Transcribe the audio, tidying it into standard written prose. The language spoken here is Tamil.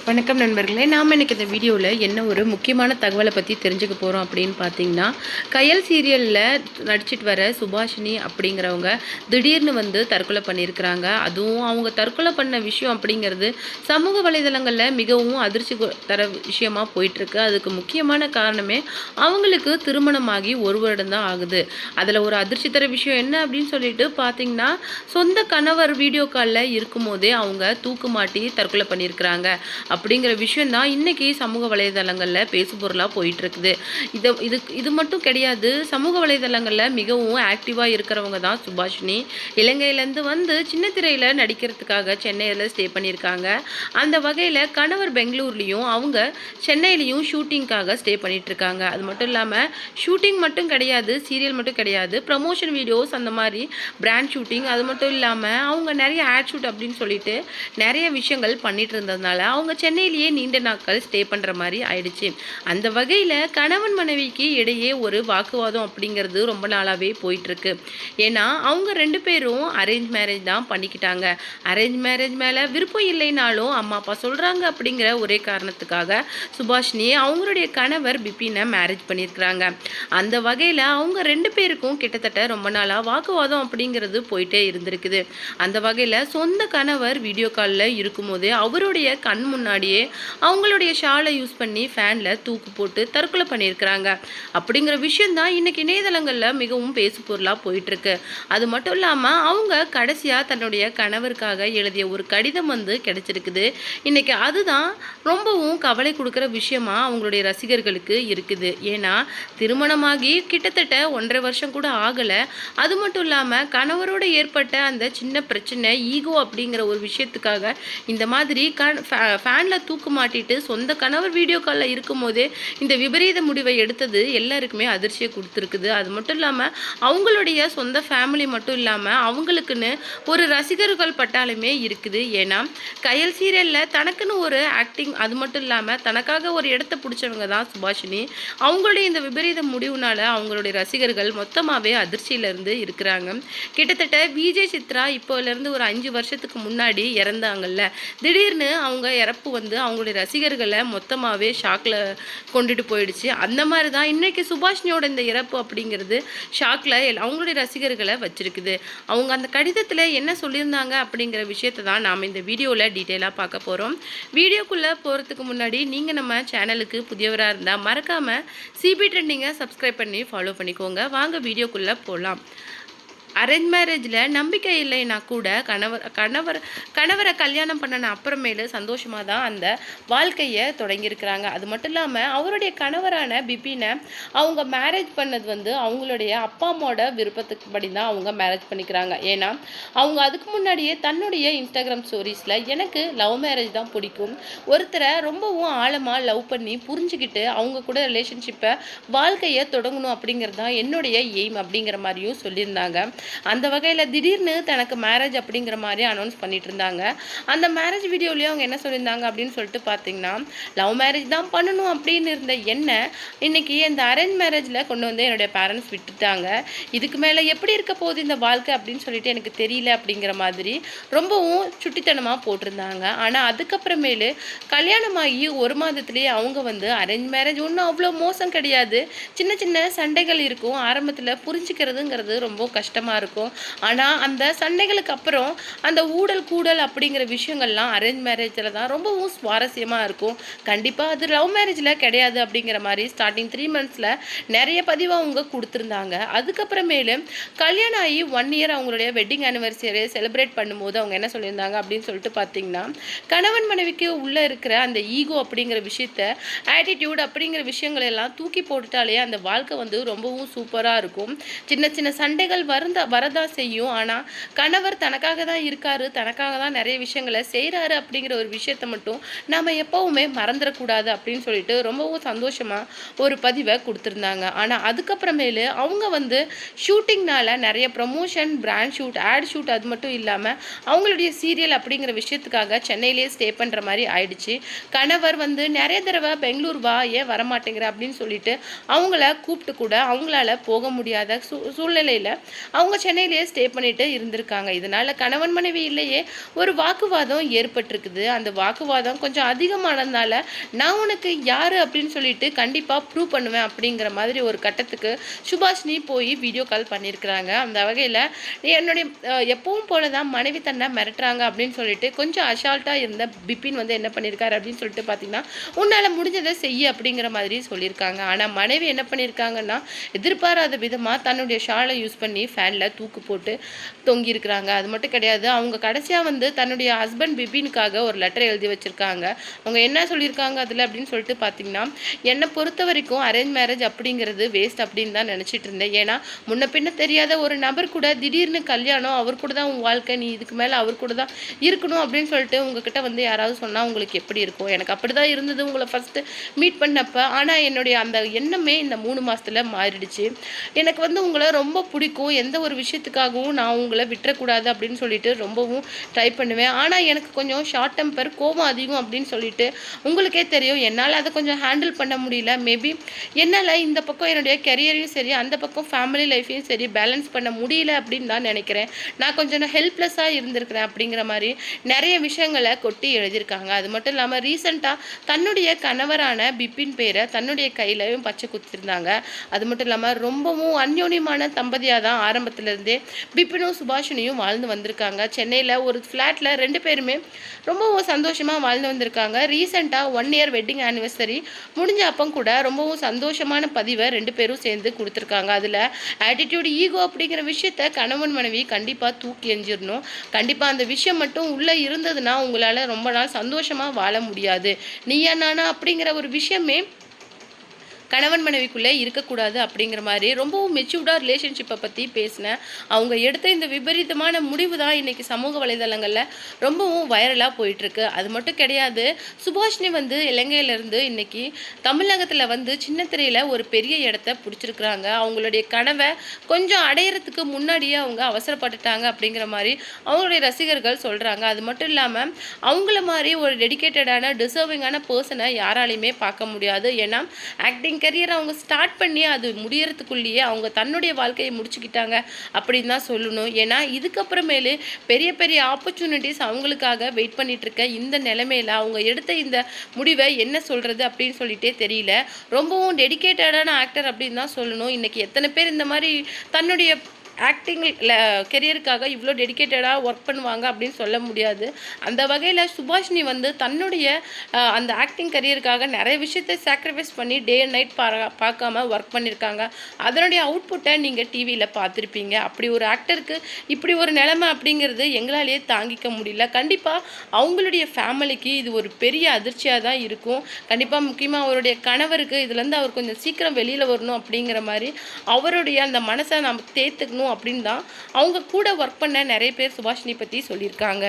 வணக்கம் நண்பர்களே. நாம் இன்றைக்கி இந்த வீடியோவில் என்ன ஒரு முக்கியமான தகவலை பற்றி தெரிஞ்சுக்க போகிறோம் அப்படின்னு பார்த்தீங்கன்னா, கயல் சீரியலில் நடிச்சிட்டு வர சுபாஷினி அப்படிங்கிறவங்க திடீர்னு தற்கொலை பண்ணியிருக்கிறாங்க. அதுவும் அவங்க தற்கொலை பண்ண விஷயம் அப்படிங்கிறது சமூக வலைதளங்களில் மிகவும் அதிர்ச்சி தர விஷயமாக போயிட்டுருக்கு. அதுக்கு முக்கியமான காரணமே அவங்களுக்கு திருமணமாகி ஒரு வருடம் தான் ஆகுது. அதில் ஒரு அதிர்ச்சி தர விஷயம் என்ன அப்படின்னு சொல்லிட்டு பார்த்தீங்கன்னா, சொந்த கணவர் வீடியோ காலில் இருக்கும்போதே அவங்க தூக்கு மாட்டி தற்கொலை பண்ணியிருக்கிறாங்க அப்படிங்கிற விஷயம் தான் இன்றைக்கி சமூக வலைதளங்களில் பேசுபொருளாக போயிட்டுருக்குது. இது மட்டும் கிடையாது. சமூக வலைதளங்களில் மிகவும் ஆக்டிவாக இருக்கிறவங்க தான் சுபாஷினி. இலங்கையிலேருந்து சின்ன திரையில் நடிக்கிறதுக்காக சென்னையில் ஸ்டே பண்ணியிருக்காங்க. அந்த வகையில் கணவர் பெங்களூர்லேயும் அவங்க சென்னையிலையும் ஷூட்டிங்காக ஸ்டே பண்ணிகிட்ருக்காங்க. அது மட்டும் இல்லாமல் ஷூட்டிங் மட்டும் கிடையாது, சீரியல் மட்டும் கிடையாது, ப்ரமோஷன் வீடியோஸ் அந்த மாதிரி பிராண்ட் ஷூட்டிங், அது மட்டும் இல்லாமல் அவங்க நிறைய ஆட் ஷூட் அப்படின்னு சொல்லிட்டு நிறைய விஷயங்கள் பண்ணிட்டு இருந்ததுனால அவங்க சென்னையிலேயே நீண்ட நாட்கள் ஸ்டே பண்ணுற மாதிரி ஆயிடுச்சு. அந்த வகையில் கணவன் மனைவிக்கு இடையே ஒரு வாக்குவாதம் அப்படிங்கிறது ரொம்ப நாளாகவே போயிட்டுருக்கு. ஏன்னா அவங்க ரெண்டு பேரும் அரேஞ்ச் மேரேஜ் தான் பண்ணிக்கிட்டாங்க. அரேஞ்ச் மேரேஜ் மேலே விருப்பம் இல்லைனாலும் அம்மா அப்பா சொல்கிறாங்க அப்படிங்கிற ஒரே காரணத்துக்காக சுபாஷினியை அவங்களுடைய கணவர் பிபினை மேரேஜ் பண்ணியிருக்கிறாங்க. அந்த வகையில் அவங்க ரெண்டு பேருக்கும் கிட்டத்தட்ட ரொம்ப நாளாக வாக்குவாதம் அப்படிங்கிறது போயிட்டே இருந்திருக்குது. அந்த வகையில் சொந்த கணவர் வீடியோ காலில் இருக்கும்போது அவருடைய கண் முன்னாடியே அவங்களுடைய ஷாலை யூஸ் பண்ணி ஃபேனில் தூக்கு போட்டு தற்கொலை பண்ணியிருக்கிறாங்க. அப்படிங்கிற விஷயந்தான் இன்றைக்கி இணையதளங்களில் மிகவும் பேசு பொருளாக போயிட்டுருக்கு. அது மட்டும் இல்லாமல் அவங்க கடைசியாக தன்னுடைய கணவருக்காக எழுதிய ஒரு கடிதம் கிடைச்சிருக்குது. இன்றைக்கி அதுதான் ரொம்பவும் கவலை கொடுக்குற விஷயமா அவங்களுடைய ரசிகர்களுக்கு இருக்குது. ஏன்னா திருமணமாகி கிட்டத்தட்ட 1.5 வருஷம் கூட ஆகலை. அது மட்டும் இல்லாமல் கணவரோடு ஏற்பட்ட அந்த சின்ன பிரச்சனை ஈகோ அப்படிங்கிற ஒரு விஷயத்துக்காக இந்த மாதிரி ஃபேனில் தூக்கு மாட்டிட்டு சொந்த கணவர் வீடியோ காலில் இருக்கும்போதே இந்த விபரீத முடிவை எடுத்தது எல்லாருக்குமே அதிர்ச்சியை கொடுத்துருக்குது. அது மட்டும் இல்லாமல் அவங்களுடைய சொந்த ஃபேமிலி மட்டும் இல்லாமல் அவங்களுக்குன்னு ஒரு ரசிகர்கள் பட்டாலுமே இருக்குது. ஏன்னா கயல் சீரியலில் தனக்குன்னு ஒரு ஆக்டிங், அது மட்டும் இல்லாமல் தனக்காக ஒரு இடத்த பிடிச்சவங்க தான் சுபாஷினி. அவங்களுடைய இந்த விபரீத முடிவுனால அவங்களுடைய ரசிகர்கள் மொத்தமாகவே அதிர்ச்சியிலேருந்து இருக்கிறாங்க. கிட்டத்தட்ட விஜய் சித்ரா இப்போலேருந்து ஒரு 5 வருஷத்துக்கு முன்னாடி இறந்தாங்கல்ல, திடீர்னு அவங்க இறப்பு அவங்களுடைய ரசிகர்களை மொத்தமாகவே ஷாக்கில் கொண்டுட்டு போயிடுச்சு. அந்த மாதிரி தான் இன்றைக்கி சுபாஷினியோட இந்த இறப்பு அப்படிங்கிறது ஷாக்கில் அவங்களுடைய ரசிகர்களை வச்சிருக்குது. அவங்க அந்த கடிதத்தில் என்ன சொல்லியிருந்தாங்க அப்படிங்கிற விஷயத்தை தான் நாம் இந்த வீடியோவில் டீட்டெயிலாக பார்க்க போகிறோம். வீடியோக்குள்ளே போகிறதுக்கு முன்னாடி நீங்கள் நம்ம சேனலுக்கு புதியவராக இருந்தால் மறக்காமல் சிபி ட்ரெண்டிங்கை சப்ஸ்கிரைப் பண்ணி ஃபாலோ பண்ணிக்கோங்க. வாங்க வீடியோக்குள்ளே போகலாம். அரேஞ்ச் மேரேஜில் நம்பிக்கை இல்லைன்னா கூட கணவரை கல்யாணம் பண்ணின அப்புறமேலு சந்தோஷமாக தான் அந்த வாழ்க்கையை தொடங்கியிருக்கிறாங்க. அது மட்டும் இல்லாமல் அவருடைய கணவரான பிபினை அவங்க மேரேஜ் பண்ணது அவங்களுடைய அப்பா அம்மாவோட விருப்பத்துக்கு படி தான் அவங்க மேரேஜ் பண்ணிக்கிறாங்க. ஏன்னா அவங்க அதுக்கு முன்னாடியே தன்னுடைய இன்ஸ்டாகிராம் ஸ்டோரிஸில் எனக்கு லவ் மேரேஜ் தான் பிடிக்கும், ஒருத்தரை ரொம்பவும் ஆழமாக லவ் பண்ணி புரிஞ்சுக்கிட்டு அவங்க கூட ரிலேஷன்ஷிப்பை வாழ்க்கையை தொடங்கணும் அப்படிங்கிறது தான் என்னுடைய எய்ம் அப்படிங்கிற மாதிரியும் சொல்லியிருந்தாங்க. அந்த வகையில் திடீர்னு தனக்கு மேரேஜ் அப்படிங்கிற மாதிரி அனௌன்ஸ் பண்ணிட்டு இருந்தாங்க. அந்த மேரேஜ் வீடியோலேயே அவங்க என்ன சொல்லியிருந்தாங்க அப்படின்னு சொல்லிட்டு பார்த்தீங்கன்னா, லவ் மேரேஜ் தான் பண்ணணும் அப்படின்னு இருந்த என்ன இன்னைக்கு இந்த அரேஞ்ச் மேரேஜில் கொண்டு என்னுடைய பேரண்ட்ஸ் விட்டுட்டாங்க. இதுக்கு மேலே எப்படி இருக்க போகுது இந்த வாழ்க்கை அப்படின்னு சொல்லிட்டு எனக்கு தெரியல அப்படிங்கிற மாதிரி ரொம்பவும் சுட்டித்தனமாக போட்டிருந்தாங்க. ஆனால் அதுக்கப்புறமேலு கல்யாணமாகி 1 மாதத்துலேயே அவங்க அரேஞ்ச் மேரேஜ் ஒன்றும் அவ்வளோ மோசம் கிடையாது, சின்ன சின்ன சண்டைகள் இருக்கும், ஆரம்பத்தில் புரிஞ்சுக்கிறதுங்கிறது ரொம்ப கஷ்டமாக இருக்கும். ஆனால் அந்த சண்டைகளுக்கு அப்புறம் அந்த ஊடல் கூடல் அப்படிங்கிற விஷயங்கள்லாம் அரேஞ்ச் மேரேஜில் தான் ரொம்பவும் சுவாரஸ்யமாக இருக்கும். கண்டிப்பாக அது லவ் மேரேஜில் கிடையாது அப்படிங்கிற மாதிரி ஸ்டார்டிங் 3 மந்த்ஸில் நிறைய பதிவு அவங்க கொடுத்துருந்தாங்க. அதுக்கப்புறமேலு கல்யாணம் ஆகி 1 இயர் அவங்களுடைய வெட்டிங் ஆனிவர்சரி செலிப்ரேட் பண்ணும்போது அவங்க என்ன சொல்லியிருந்தாங்க அப்படின்னு சொல்லிட்டு பார்த்தீங்கன்னா, கணவன் மனைவிக்கு உள்ளே இருக்கிற அந்த ஈகோ அப்படிங்கிற விஷயத்த, ஆட்டிடியூட் அப்படிங்கிற விஷயங்கள் எல்லாம் தூக்கி போட்டுட்டாலே அந்த வாழ்க்கை ரொம்பவும் சூப்பராக இருக்கும். சின்ன சின்ன சண்டைகள் வரதான் செய்யும். ஆனால் கணவர் தனக்காக தான் இருக்காரு, தனக்காக தான் நிறைய விஷயங்களை செய்கிறாரு அப்படிங்கிற ஒரு விஷயத்தை மட்டும் நாம் எப்போவுமே மறந்துடக்கூடாது அப்படின்னு சொல்லிட்டு ரொம்பவும் சந்தோஷமாக ஒரு பதிவை கொடுத்துருந்தாங்க. ஆனால் அதுக்கப்புறமேலு அவங்க ஷூட்டிங்னால நிறைய promotion, brand shoot, ad shoot, அது மட்டும் இல்லாமல் அவங்களுடைய சீரியல் அப்படிங்கிற விஷயத்துக்காக சென்னையிலேயே ஸ்டே பண்ணுற மாதிரி ஆயிடுச்சு. கணவர் நிறைய தடவை பெங்களூர் வா, ஏன் வரமாட்டேங்கிற அப்படின்னு சொல்லிட்டு அவங்கள கூப்பிட்டு கூட அவங்களால போக முடியாத சூழ்நிலையில் அவங்க அவங்க சென்னையிலேயே ஸ்டே பண்ணிட்டு இருந்திருக்காங்க. இதனால கணவன் மனைவியிலேயே ஒரு வாக்குவாதம் ஏற்பட்டிருக்குது. அந்த வாக்குவாதம் கொஞ்சம் அதிகமானதுனால நான் உனக்கு யாரு அப்படின்னு சொல்லிட்டு கண்டிப்பா ப்ரூவ் பண்ணுவேன் அப்படிங்கிற மாதிரி ஒரு கட்டத்துக்கு சுபாஷினி போய் வீடியோ கால் பண்ணியிருக்கிறாங்க. அந்த வகையில் என்னுடைய எப்பவும் போல தான் மனைவி தன்னை மிரட்டுறாங்க அப்படின்னு சொல்லிட்டு கொஞ்சம் அசால்ட்டாக இருந்த பிபின் வந்து என்ன பண்ணியிருக்காரு அப்படின்னு சொல்லிட்டு பார்த்தீங்கன்னா, உன்னால் முடிஞ்சதை செய்ய அப்படிங்கிற மாதிரி சொல்லியிருக்காங்க. ஆனால் மனைவி என்ன பண்ணியிருக்காங்கன்னா, எதிர்பாராத விதமாக தன்னுடைய ஷாலை யூஸ் பண்ணி ஃபேனில் தூக்கு போட்டு தொங்கியிருக்கிறாங்க. அது மட்டும் கிடையாது, அவங்க கடைசியாக வந்து தன்னுடைய ஹஸ்பண்ட் பிபினுக்காக ஒரு லெட்டர் எழுதி வச்சுருக்காங்க. அவங்க என்ன சொல்லியிருக்காங்க அதில் அப்படின்னு சொல்லிட்டு பார்த்தீங்கன்னா, என்னை பொறுத்த வரைக்கும் அரேஞ்ச் மேரேஜ் அப்படிங்கிறது வேஸ்ட் அப்படின்னு தான் நினச்சிட்டு இருந்தேன். ஏன்னா முன்ன பின்ன தெரியாத ஒரு நபர் கூட திடீர்னு கல்யாணம், அவர் கூட தான் உன் வாழ்க்கை, நீ இதுக்கு மேலே அவர் கூட தான் இருக்கணும் அப்படின்னு சொல்லிட்டு உங்ககிட்ட வந்து யாராவது சொன்னால் உங்களுக்கு எப்படி இருக்கும்? எனக்கு அப்படி தான் இருந்தது உங்களை ஃபஸ்ட்டு மீட் பண்ணப்ப. ஆனால் என்னுடைய அந்த எண்ணமே இந்த 3 மாதத்தில் மாறிடுச்சு. எனக்கு வந்து உங்களை ரொம்ப பிடிக்கும், எந்த ஒரு விஷயத்துக்காகவும் நான் உங்களை விட்டுறக்கூடாது அப்படின்னு சொல்லிட்டு ரொம்பவும் ட்ரை பண்ணுவேன். ஆனால் எனக்கு கொஞ்சம் ஷார்ட் டெம்பர், கோபம் அதிகம் அப்படின்னு சொல்லிட்டு உங்களுக்கே தெரியும். என்னால் அதை கொஞ்சம் ஹேண்டில் பண்ண முடியல. மேபி என்னால் இந்த பக்கம் என்னுடைய கெரியரையும் சரி, அந்த பக்கம் ஃபேமிலி லைஃப்பையும் சரி பேலன்ஸ் பண்ண முடியல அப்படின்னு தான் நினைக்கிறேன். நான் கொஞ்சம் ஹெல்ப்லெஸ்ஸாக இருந்திருக்கிறேன் அப்படிங்கிற மாதிரி நிறைய விஷயங்களை கொட்டி எழுதியிருக்காங்க. அது மட்டும் இல்லாமல் ரீசெண்டாக தன்னுடைய கணவரான பிபின் பேரை தன்னுடைய கையிலையும் பச்சை குத்திருந்தாங்க. அது மட்டும் இல்லாமல் ரொம்பவும் அந்யோன்யமான தம்பதியாக தான் ஆரம்பத்திலேருந்தே பிபினும் சுபாஷினியும் வாழ்ந்து வந்திருக்காங்க. சென்னையில் ஒரு ஃப்ளாட்டில் 2 பேருமே ரொம்பவும் சந்தோஷமாக வாழ்ந்து வந்திருக்காங்க. ரீசெண்டாக 1 இயர் வெட்டிங் ஆனிவர்சரி முடிஞ்ச அப்போ கூட ரொம்பவும் சந்தோஷமான பதிவை 2 பேரும் சேர்ந்து கொடுத்துருக்காங்க. அதில் ஆட்டிடியூட், ஈகோ அப்படிங்கிற விஷயத்த கணவன் மனைவி கண்டிப்பாக தூக்கி எஞ்சிடணும். கண்டிப்பாக அந்த விஷயம் மட்டும் உள்ளே இருந்ததுன்னா உங்களால் ரொம்ப நாள் சந்தோஷமாக வாழ முடியாது. நீயா நானா அப்படிங்கிற ஒரு விஷயமே கணவன் மனைவிக்குள்ளே இருக்கக்கூடாது அப்படிங்கிற மாதிரி ரொம்பவும் மெச்சூர்டாக ரிலேஷன்ஷிப்பை பற்றி பேசினேன். அவங்க எடுத்த இந்த விபரீதமான முடிவு தான் இன்றைக்கி சமூக வலைதளங்களில் ரொம்பவும் வைரலாக போயிட்டுருக்கு. அது மட்டும் கிடையாது, சுபாஷினி வந்து இலங்கையிலேருந்து இன்றைக்கி தமிழகத்தில் வந்து சின்ன திரையில் ஒரு பெரிய இடத்த பிடிச்சிருக்கிறாங்க. அவங்களுடைய கனவை கொஞ்சம் அடையிறதுக்கு முன்னாடியே அவங்க அவசரப்பட்டுட்டாங்க அப்படிங்கிற மாதிரி அவங்களுடைய ரசிகர்கள் சொல்கிறாங்க. அது மட்டும் இல்லாமல் அவங்கள மாதிரி ஒரு டெடிக்கேட்டடான டிசர்விங்கான பர்சனை யாராலையுமே பார்க்க முடியாது. ஏன்னா ஆக்டிங் கரியர் அவங்க ஸ்டார்ட் பண்ணி அது முடியறதுக்குள்ளேயே அவங்க தன்னுடைய வாழ்க்கையை முடிச்சுக்கிட்டாங்க அப்படின்னு தான் சொல்லணும். ஏன்னா இதுக்கப்புறமேலு பெரிய பெரிய ஆப்பர்ச்சுனிட்டிஸ் அவங்களுக்காக வெயிட் பண்ணிட்டு இருக்க இந்த நிலைமையில அவங்க எடுத்த இந்த முடிவை என்ன சொல்றது அப்படின்னு சொல்லிட்டே தெரியல. ரொம்பவும் டெடிக்கேட்டடான ஆக்டர் அப்படின்னு தான் சொல்லணும். இன்னைக்கு எத்தனை பேர் இந்த மாதிரி தன்னுடைய ஆக்டிங் கெரியருக்காக இவ்வளோ டெடிக்கேட்டடாக ஒர்க் பண்ணுவாங்க அப்படின்னு சொல்ல முடியாது. அந்த வகையில் சுபாஷினி வந்து தன்னுடைய அந்த ஆக்டிங் கரியருக்காக நிறைய விஷயத்தை சாக்ரிஃபைஸ் பண்ணி டே அண்ட் நைட் பார்க்காம ஒர்க் பண்ணியிருக்காங்க. அதனுடைய அவுட்புட்டை நீங்கள் டிவியில் பார்த்துருப்பீங்க. அப்படி ஒரு ஆக்டருக்கு இப்படி ஒரு நிலைமை அப்படிங்கிறது எங்களாலேயே தாங்கிக்க முடியல. கண்டிப்பாக அவங்களுடைய ஃபேமிலிக்கு இது ஒரு பெரிய அதிர்ச்சியாக தான் இருக்கும். கண்டிப்பாக முக்கியமாக அவருடைய கணவருக்கு இதுலேருந்து அவர் கொஞ்சம் சீக்கிரம் வெளியில் வரணும் அப்படிங்கிற மாதிரி அவருடைய அந்த மனசை நம்ம தேர்த்துக்கணும் அப்படின்னு தான் அவங்க கூட ஒர்க் பண்ண நிறைய பேர் சுபாஷினி பற்றி சொல்லியிருக்காங்க.